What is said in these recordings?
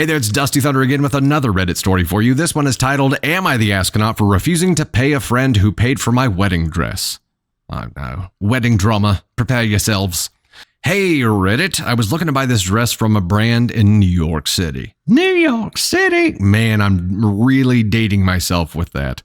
Hey there, it's Dusty Thunder again with another Reddit story for you. This one is titled, Am I the Astronaut for Refusing to Pay a Friend Who Paid for My Wedding Dress? Oh no. Wedding drama. Prepare yourselves. Hey Reddit, I was looking to buy this dress from a brand in New York City. New York City? Man, I'm really dating myself with that.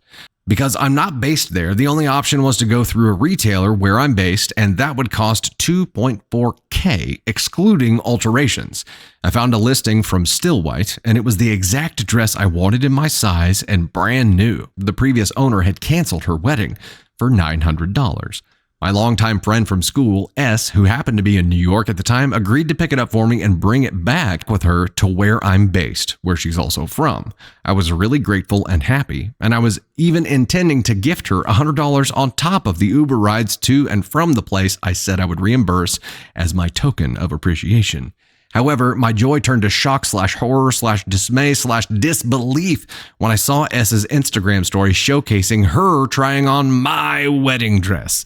Because I'm not based there, the only option was to go through a retailer where I'm based, and that would cost $2.4K, excluding alterations. I found a listing from Still White, and it was the exact dress I wanted in my size and brand new. The previous owner had canceled her wedding for $900. My longtime friend from school, S, who happened to be in New York at the time, agreed to pick it up for me and bring it back with her to where I'm based, where she's also from. I was really grateful and happy, and I was even intending to gift her $100 on top of the Uber rides to and from the place I said I would reimburse as my token of appreciation. However, my joy turned to shock/horror/dismay/disbelief when I saw S's Instagram story showcasing her trying on my wedding dress.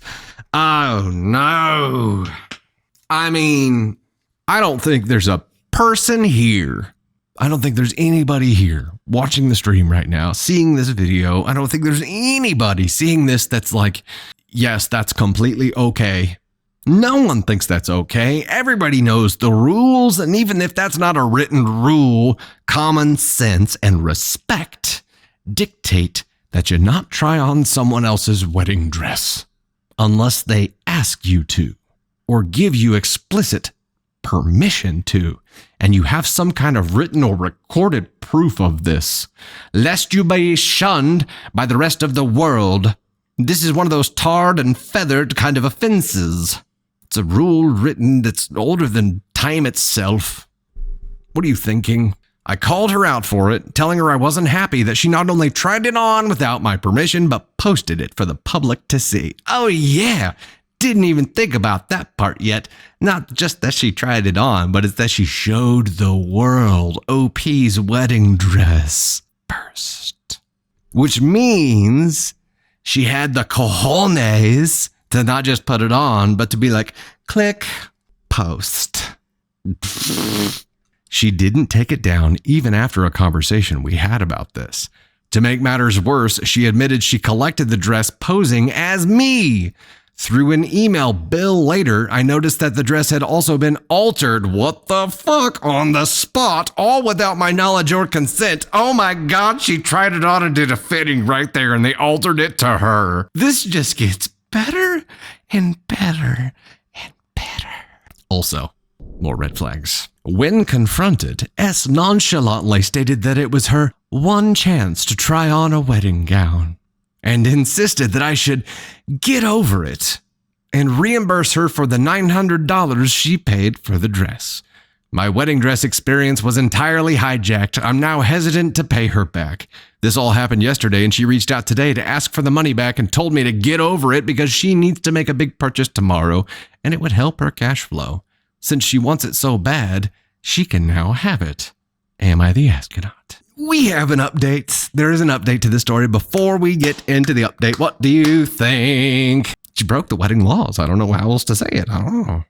Oh no. I mean, I don't think there's a person here. I don't think there's anybody here watching the stream right now, seeing this video. I don't think there's anybody seeing this that's like, yes, that's completely okay. No one thinks that's okay. Everybody knows the rules. And even if that's not a written rule, common sense and respect dictate that you not try on someone else's wedding dress unless they ask you to or give you explicit permission to, and you have some kind of written or recorded proof of this, lest you be shunned by the rest of the world. This is one of those tarred and feathered kind of offenses. It's a rule written that's older than time itself. What are you thinking? I called her out for it, telling her I wasn't happy that she not only tried it on without my permission, but posted it for the public to see. Oh yeah, didn't even think about that part yet. Not just that she tried it on, but it's that she showed the world OP's wedding dress first. Which means she had the cojones to not just put it on, but to be like, click, post. She didn't take it down even after a conversation we had about this. To make matters worse, she admitted she collected the dress posing as me. Through an email bill later, I noticed that the dress had also been altered. What the fuck? On the spot, all without my knowledge or consent. Oh my God, she tried it on and did a fitting right there and they altered it to her. This just gets better and better and better. Also, more red flags. When confronted, S nonchalantly stated that it was her one chance to try on a wedding gown and insisted that I should get over it and reimburse her for the $900 she paid for the dress. My wedding dress experience was entirely hijacked. I'm now hesitant to pay her back. This all happened yesterday, and she reached out today to ask for the money back and told me to get over it because she needs to make a big purchase tomorrow, and it would help her cash flow. Since she wants it so bad, she can now have it. Am I the astronaut? We have an update. There is an update to this story. Before we get into the update, what do you think? She broke the wedding laws. I don't know how else to say it. I don't know.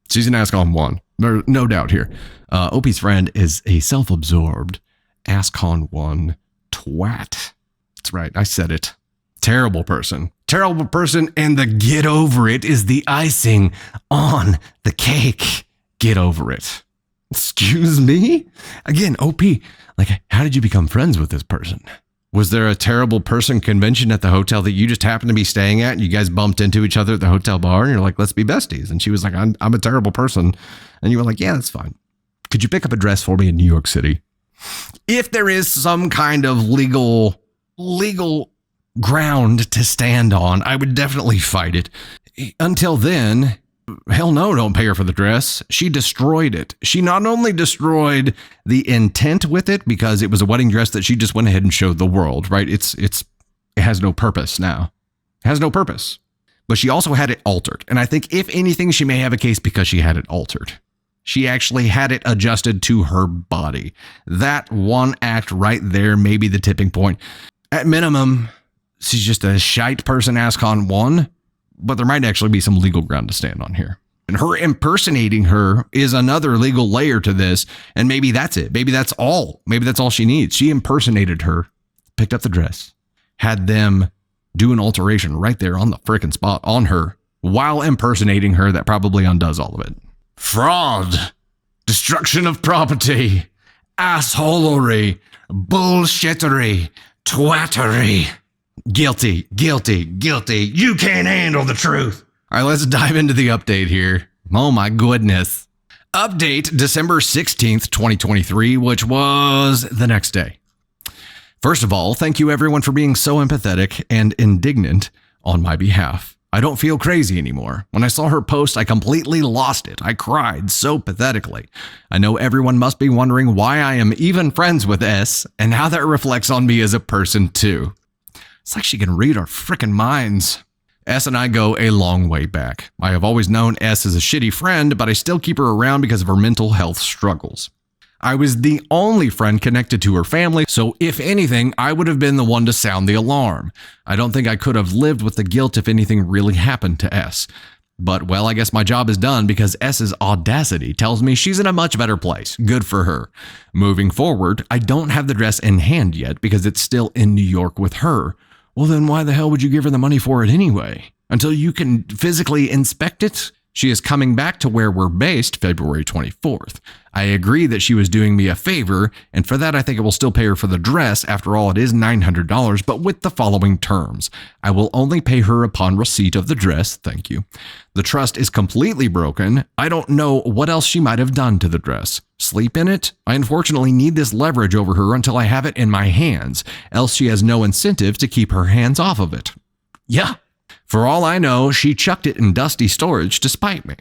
She's an AskCon 1. There's no doubt here. Opie's friend is a self-absorbed AskCon 1 twat. That's right. I said it. Terrible person. Terrible person, and the get over it is the icing on the cake. Get over it. Excuse me? Again, OP, like, how did you become friends with this person? Was there a terrible person convention at the hotel that you just happened to be staying at and you guys bumped into each other at the hotel bar and you're like, let's be besties? And she was like, I'm a terrible person. And you were like, yeah, that's fine. Could you pick up a dress for me in New York City? If there is some kind of legal ground to stand on, I would definitely fight it. Until then, hell no, don't pay her for the dress. She destroyed it. She not only destroyed the intent with it because it was a wedding dress that she just went ahead and showed the world, right? It has no purpose now. It has no purpose. But she also had it altered. And I think if anything, she may have a case because she had it altered. She actually had it adjusted to her body. That one act right there may be the tipping point. At minimum, she's just a shite person AskCon 1, but there might actually be some legal ground to stand on here. And her impersonating her is another legal layer to this. And maybe that's it. Maybe that's all. Maybe that's all she needs. She impersonated her, picked up the dress, had them do an alteration right there on the frickin' spot on her while impersonating her. That probably undoes all of it. Fraud, destruction of property, assholery, bullshittery, twattery. Guilty, guilty, guilty. You can't handle the truth. All right, let's dive into the update here. Oh my goodness. Update December 16th, 2023, which was the next day. First of all, thank you everyone for being so empathetic and indignant on my behalf. I don't feel crazy anymore. When I saw her post, I completely lost it. I cried so pathetically. I know everyone must be wondering why I am even friends with S and how that reflects on me as a person too. It's like she can read our frickin' minds. S and I go a long way back. I have always known S as a shitty friend, but I still keep her around because of her mental health struggles. I was the only friend connected to her family, so if anything, I would have been the one to sound the alarm. I don't think I could have lived with the guilt if anything really happened to S. But, well, I guess my job is done because S's audacity tells me she's in a much better place. Good for her. Moving forward, I don't have the dress in hand yet because it's still in New York with her. Well, then why the hell would you give her the money for it anyway? Until you can physically inspect it? She is coming back to where we're based February 24th. I agree that she was doing me a favor, and for that I think I will still pay her for the dress. After all, it is $900, but with the following terms. I will only pay her upon receipt of the dress. Thank you. The trust is completely broken. I don't know what else she might have done to the dress. Sleep in it? I unfortunately need this leverage over her until I have it in my hands, else she has no incentive to keep her hands off of it. Yeah. For all I know, she chucked it in dusty storage to spite me.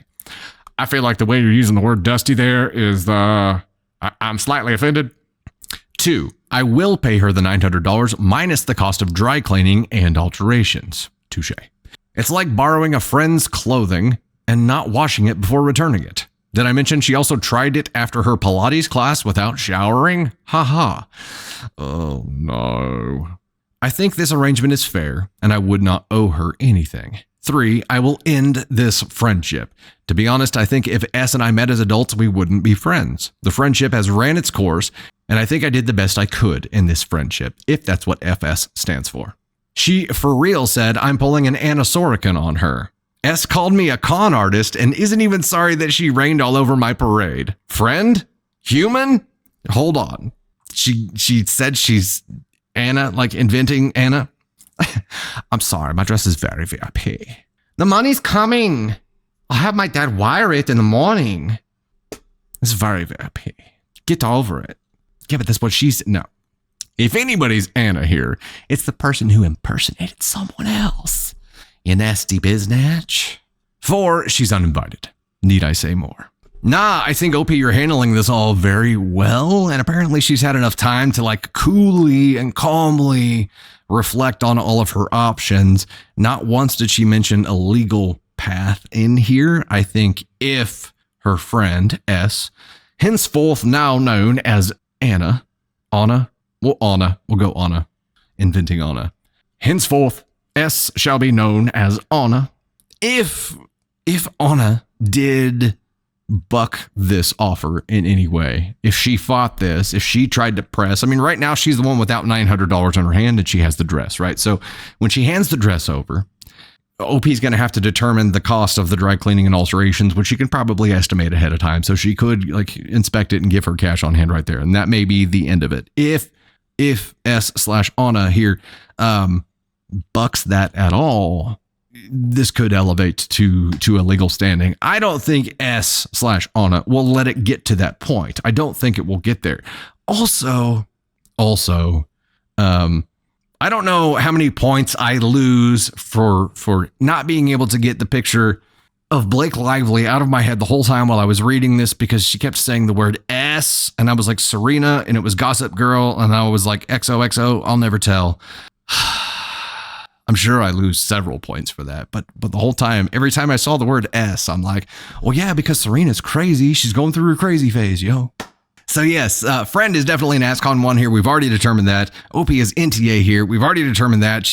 I feel like the way you're using the word dusty there is, I'm slightly offended. 2, I will pay her the $900 minus the cost of dry cleaning and alterations. Touche. It's like borrowing a friend's clothing and not washing it before returning it. Did I mention she also tried it after her Pilates class without showering? Haha. Oh no. I think this arrangement is fair, and I would not owe her anything. 3, I will end this friendship. To be honest, I think if S and I met as adults, we wouldn't be friends. The friendship has ran its course, and I think I did the best I could in this friendship, if that's what FS stands for. She, for real, said I'm pulling an Anna Sorokin on her. S called me a con artist and isn't even sorry that she rained all over my parade. Friend? Human? Hold on. She said she's Anna, like inventing Anna. I'm sorry, my dress is very VIP. The money's coming. I'll have my dad wire it in the morning. It's very VIP. Get over it. Yeah, but that's what she's... No. If anybody's Anna here, it's the person who impersonated someone else. You nasty biznatch. 4, she's uninvited. Need I say more? Nah, I think OP, you're handling this all very well, and apparently she's had enough time to like coolly and calmly reflect on all of her options. Not once did she mention a legal path in here. I think if her friend S, henceforth now known as Anna, we'll go Anna, inventing Anna. Henceforth, S shall be known as Anna. If Anna did buck this offer in any way, if she fought this, if she tried to press, I mean, right now she's the one without $900 on her hand and she has the dress, right? So when she hands the dress over, OP's going to have to determine the cost of the dry cleaning and alterations, which she can probably estimate ahead of time. So she could like inspect it and give her cash on hand right there. And that may be the end of it. If S/Anna here bucks that at all, this could elevate to a legal standing. I don't think S/Anna will let it get to that point. I don't think it will get there. Also, I don't know how many points I lose for not being able to get the picture of Blake Lively out of my head the whole time while I was reading this, because she kept saying the word S and I was like Serena and it was Gossip Girl and I was like XOXO. I'll never tell. I'm sure I lose several points for that, but the whole time, every time I saw the word S, I'm like, well, yeah, because Serena's crazy. She's going through her crazy phase, yo. So yes, friend is definitely an ASCON 1 here. We've already determined that. OP is NTA here. We've already determined that.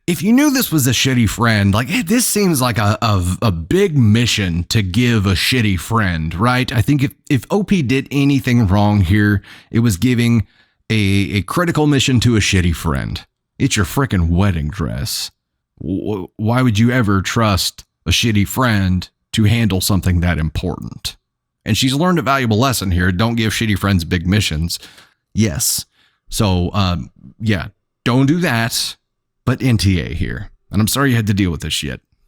If you knew this was a shitty friend, like this seems like a big mission to give a shitty friend, right? I think if OP did anything wrong here, it was giving a critical mission to a shitty friend. It's your freaking wedding dress. Why would you ever trust a shitty friend to handle something that important? And she's learned a valuable lesson here. Don't give shitty friends big missions. Yes. So, yeah, don't do that. But NTA here. And I'm sorry you had to deal with this shit.